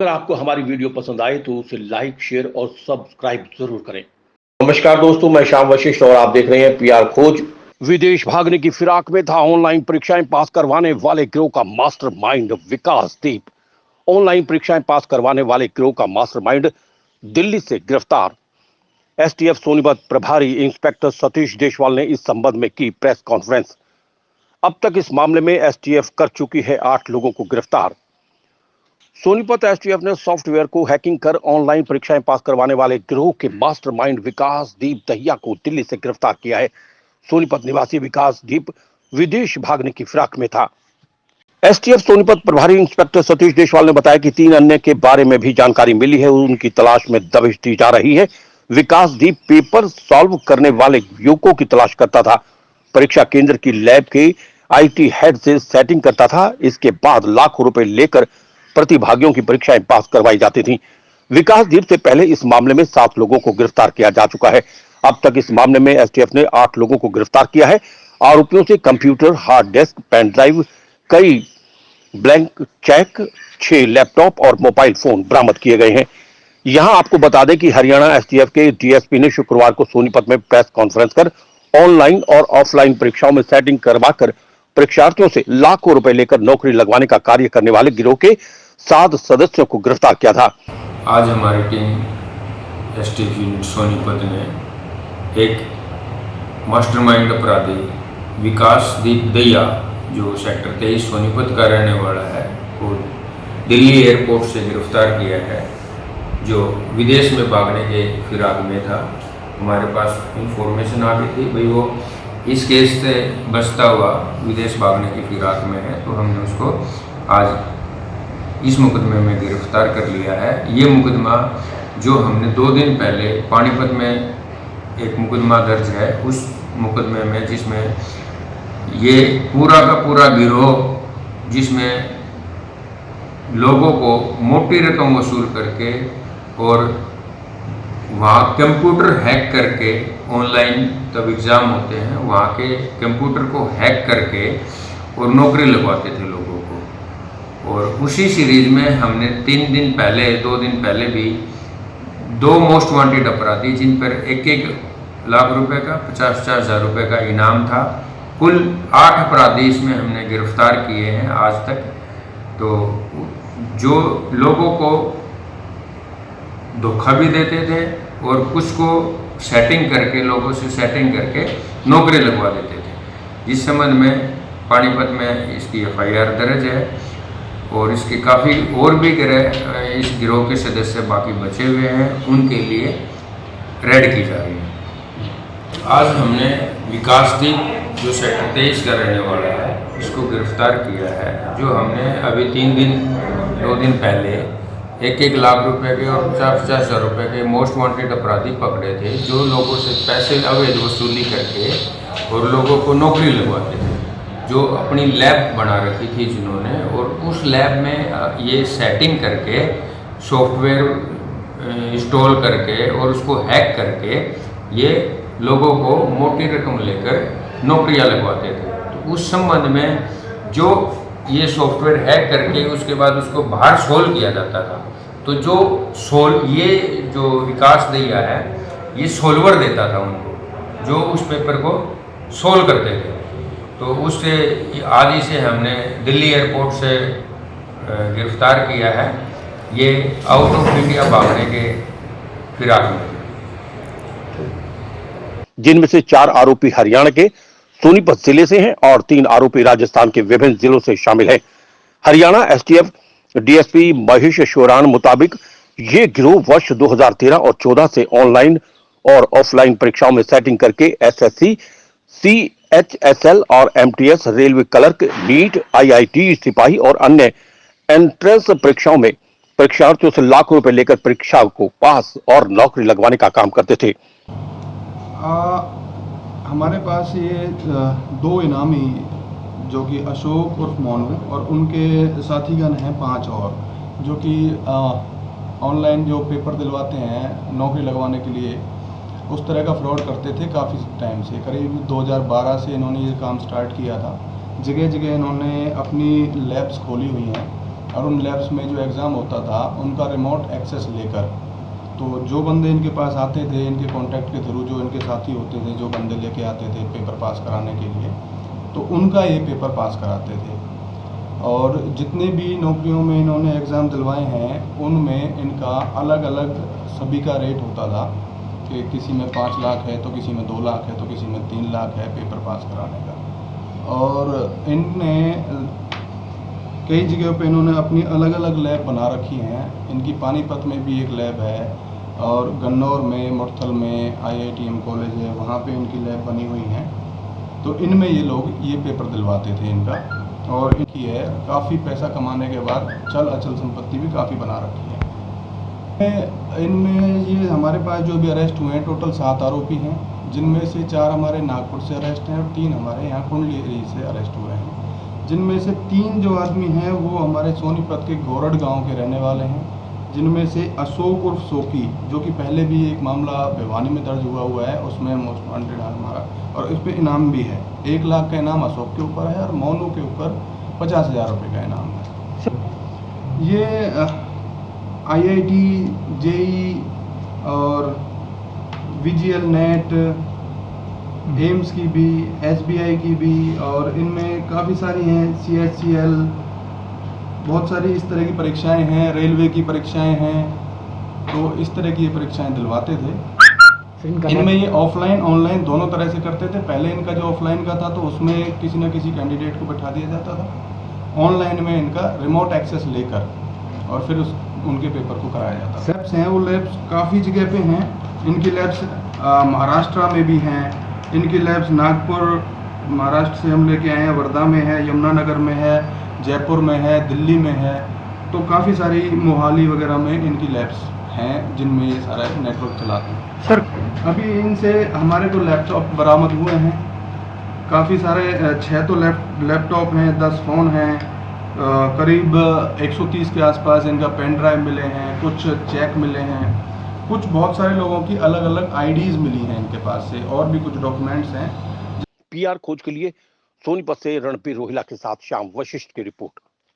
अगर आपको हमारी वीडियो पसंद आए तो उसे लाइक, शेयर और सब्सक्राइब जरूर करें। नमस्कार दोस्तों, मैं श्याम वशिष्ठ और आप देख रहे हैं पीआर खोज। विदेश भागने की फिराक में था ऑनलाइन परीक्षाएं पास करवाने वाले गिरोह का मास्टरमाइंड विकासदीप। ऑनलाइन परीक्षाएं पास करवाने वाले गिरोह का मास्टरमाइंड दिल्ली से गिरफ्तार। एसटीएफ सोनीपत प्रभारी इंस्पेक्टर सतीश देशवाल ने इस संबंध में की प्रेस कॉन्फ्रेंस। अब तक इस मामले में एसटीएफ कर चुकी है 8 लोगों को गिरफ्तार। सोनीपत एसटीएफ ने सॉफ्टवेयर को हैकिंग कर ऑनलाइन परीक्षाएं पास करवाने वाले गिरोह के मास्टरमाइंड विकासदीप दहिया को दिल्ली से गिरफ्तार किया है। सोनीपत निवासी विकासदीप विदेश भागने की फिराक में था। एसटीएफ सोनीपत प्रभारी इंस्पेक्टर सतीश देशवाल ने बताया कि 3 अन्य के बारे में भी जानकारी मिली है, उनकी तलाश में दबिश दी जा रही है। विकासदीप पेपर सॉल्व करने वाले युवकों की तलाश करता था। परीक्षा केंद्र की लैब के आईटी हेड से सेटिंग करता था। इसके बाद लाखों रुपए लेकर प्रतिभागियों की परीक्षाएं पास करवाई जाती थी। विकासदीप से पहले इस मामले में 7 लोगों को गिरफ्तार किया जा चुका है। अब तक इस मामले में एसटीएफ ने 8 लोगों को गिरफ्तार किया है। आरोपियों से computer, hard disk, pen drive, कई ब्लैंक चेक, 6 लैपटॉप और मोबाइल फोन बरामद किए गए हैं। यहां आपको बता दें कि हरियाणा एसटीएफ के डीएसपी ने शुक्रवार को सोनीपत में प्रेस कॉन्फ्रेंस कर ऑनलाइन और ऑफलाइन परीक्षाओं में सेटिंग करवाकर परीक्षार्थियों से लाखों रुपए लेकर नौकरी लगवाने का कार्य करने वाले गिरोह के 7 सदस्यों को गिरफ्तार किया था। आज हमारी टीम एसटीएफ यूनिट सोनीपत ने एक मास्टरमाइंड अपराधी विकासदीप दहिया, जो सेक्टर 23 सोनीपत का रहने वाला है, को दिल्ली एयरपोर्ट से गिरफ्तार किया है, जो विदेश में भागने के फिराक में था। हमारे पास इंफॉर्मेशन आ गई थी भाई वो इस केस से बचता हुआ विदेश भागने की फिराक में है, तो हमने उसको आज इस मुकदमे में गिरफ्तार कर लिया है। ये मुकदमा जो हमने 2 दिन पहले पानीपत में एक मुकदमा दर्ज है, उस मुकदमे में जिसमें ये पूरा का पूरा गिरोह, जिसमें लोगों को मोटी रकम वसूल करके और वहाँ कंप्यूटर हैक करके, ऑनलाइन तब एग्ज़ाम होते हैं, वहाँ के कंप्यूटर को हैक करके और नौकरी लगवाते थे लोगों को। और उसी सीरीज में हमने 3 दिन पहले, 2 दिन पहले भी 2 मोस्ट वांटेड अपराधी, जिन पर 1-1 लाख रुपए का, 50-50 हज़ार रुपये का इनाम था, कुल 8 अपराधी इसमें हमने गिरफ्तार किए हैं आज तक। तो जो लोगों को धोखा भी देते थे और कुछ को सेटिंग करके, लोगों से सेटिंग करके नौकरी लगवा देते थे, जिस संबंध में पानीपत में इसकी एफआईआर दर्ज है। और इसके काफ़ी और भी इस गिरोह के सदस्य बाकी बचे हुए हैं, उनके लिए रेड की जा रही है। आज हमने विकासदीप, जो सेक्टर 23 का रहने वाला है, इसको गिरफ्तार किया है। जो हमने अभी 2 दिन पहले 1-1 लाख रुपए के और 50-50 हज़ार रुपये के मोस्ट वांटेड अपराधी पकड़े थे, जो लोगों से पैसे अवैध वसूली करके और लोगों को नौकरी लगवाते थे, जो अपनी लैब बना रखी थी जिन्होंने, और उस लैब में ये सेटिंग करके, सॉफ्टवेयर इंस्टॉल करके और उसको हैक करके ये लोगों को मोटी रकम लेकर नौकरियां लगवाते थे। तो उस संबंध में जो ये सॉफ्टवेयर हैक करके उसके बाद उसको बाहर सोल्व किया जाता था, तो ये जो विकास दहिया है, ये सोल्वर देता था उनको, जो उस पेपर को सोल्व करते थे। तो उससे आज इसे हमने दिल्ली एयरपोर्ट से गिरफ्तार किया है। ये आउट ऑफ इंडिया भागने के फिराक में, जिनमें से 4 आरोपी हरियाणा के सोनीपत जिले से हैं और 3 आरोपी राजस्थान के विभिन्न जिलों से शामिल हैं। हरियाणा एसटीएफ डीएसपी महेश शोरान मुताबिक ये गिरोह वर्ष 2013 और 14 से ऑनलाइन और ऑफलाइन परीक्षाओं में सेटिंग करके एसएससी, सीएचएसएल और MTS, railway clerk, NEET, IIT, सिपाही और अन्य एंट्रेंस परीक्षाओं में परीक्षार्थियों से लाखों रुपए लेकर परीक्षा को पास और नौकरी लगवाने का काम करते थे। हमारे पास ये 2 इनामी, जो कि अशोक उर्फ मोनू और उनके साथीगण हैं 5 और, जो कि ऑनलाइन जो पेपर दिलवाते हैं नौकरी लगवाने के लिए, उस तरह का फ्रॉड करते थे काफ़ी टाइम से। करीब 2012 से इन्होंने ये काम स्टार्ट किया था। जगह जगह इन्होंने अपनी लैब्स खोली हुई हैं और उन लैब्स में जो एग्ज़ाम होता था उनका रिमोट एक्सेस लेकर, तो जो बंदे इनके पास आते थे, इनके कॉन्टैक्ट के थ्रू जो इनके साथी होते थे, जो बंदे लेके आते थे पेपर पास कराने के लिए, तो उनका ये पेपर पास कराते थे। और जितने भी नौकरियों में इन्होंने एग्ज़ाम दिलवाए हैं उनमें इनका अलग अलग सभी का रेट होता था कि किसी में 5 लाख है, तो किसी में 2 लाख है, तो किसी में 3 लाख है पेपर पास कराने का। और इनने कई जगह पे इन्होंने अपनी अलग अलग लैब बना रखी हैं। इनकी पानीपत में भी एक लैब है और गन्नौर में, मुरथल में IITM कॉलेज है, वहाँ पे इनकी लैब बनी हुई हैं। तो इनमें ये लोग ये पेपर दिलवाते थे इनका, और इनकी है काफ़ी पैसा कमाने के बाद चल अचल संपत्ति भी काफ़ी बना रखी है। इनमें ये हमारे पास जो भी अरेस्ट हुए हैं टोटल 7 आरोपी हैं, जिनमें से 4 हमारे नागपुर से अरेस्ट हैं और 3 हमारे यहाँ कुंडली एरिया से अरेस्ट हुए हैं। जिनमें से 3 जो आदमी हैं वो हमारे सोनीपत के गोरड गांव के रहने वाले हैं, जिनमें से अशोक उर्फ सोकी, जो कि पहले भी एक मामला भिवानी में दर्ज हुआ है, उसमें मोस्ट वांटेड हमारा, और इस पर इनाम भी है। 1 लाख का इनाम अशोक के ऊपर है और मोनू के ऊपर 50,000 रुपये का इनाम है। ये IIT, JEE और VGL नेट, एम्स की भी, SBI की भी, और इनमें काफ़ी सारी हैं, CHCL, बहुत सारी इस तरह की परीक्षाएं हैं, रेलवे की परीक्षाएं हैं। तो इस तरह की ये परीक्षाएं दिलवाते थे। इनमें ये ऑफलाइन ऑनलाइन दोनों तरह से करते थे। पहले इनका जो ऑफलाइन का था तो उसमें किसी न किसी कैंडिडेट को बैठा दिया जाता था। ऑनलाइन में इनका रिमोट एक्सेस लेकर और फिर उनके पेपर को कराया जाता था। लैब्स हैं, वो लैब्स काफ़ी जगह पे हैं। इनकी लैब्स महाराष्ट्र में भी हैं, इनकी लैब्स नागपुर महाराष्ट्र से हम लेके आए हैं, वर्धा में है, यमुनानगर में है, जयपुर में है, दिल्ली में है। तो काफ़ी सारी मोहाली वगैरह में इनकी लैब्स हैं जिनमें ये सारा नेटवर्क चलाते हैं। सर अभी इनसे हमारे को लैपटॉप बरामद हुए हैं काफ़ी सारे, 6 तो लैपटॉप हैं, 10 फ़ोन हैं, करीब 130 के आसपास इनका पेन ड्राइव मिले हैं, कुछ चेक मिले हैं, कुछ बहुत सारे लोगों की अलग अलग IDs मिली हैं इनके पास से, और भी कुछ डॉक्यूमेंट्स हैं। PR खोज के लिए सोनीपत से रणबीर रोहिला के साथ श्याम वशिष्ठ की रिपोर्ट।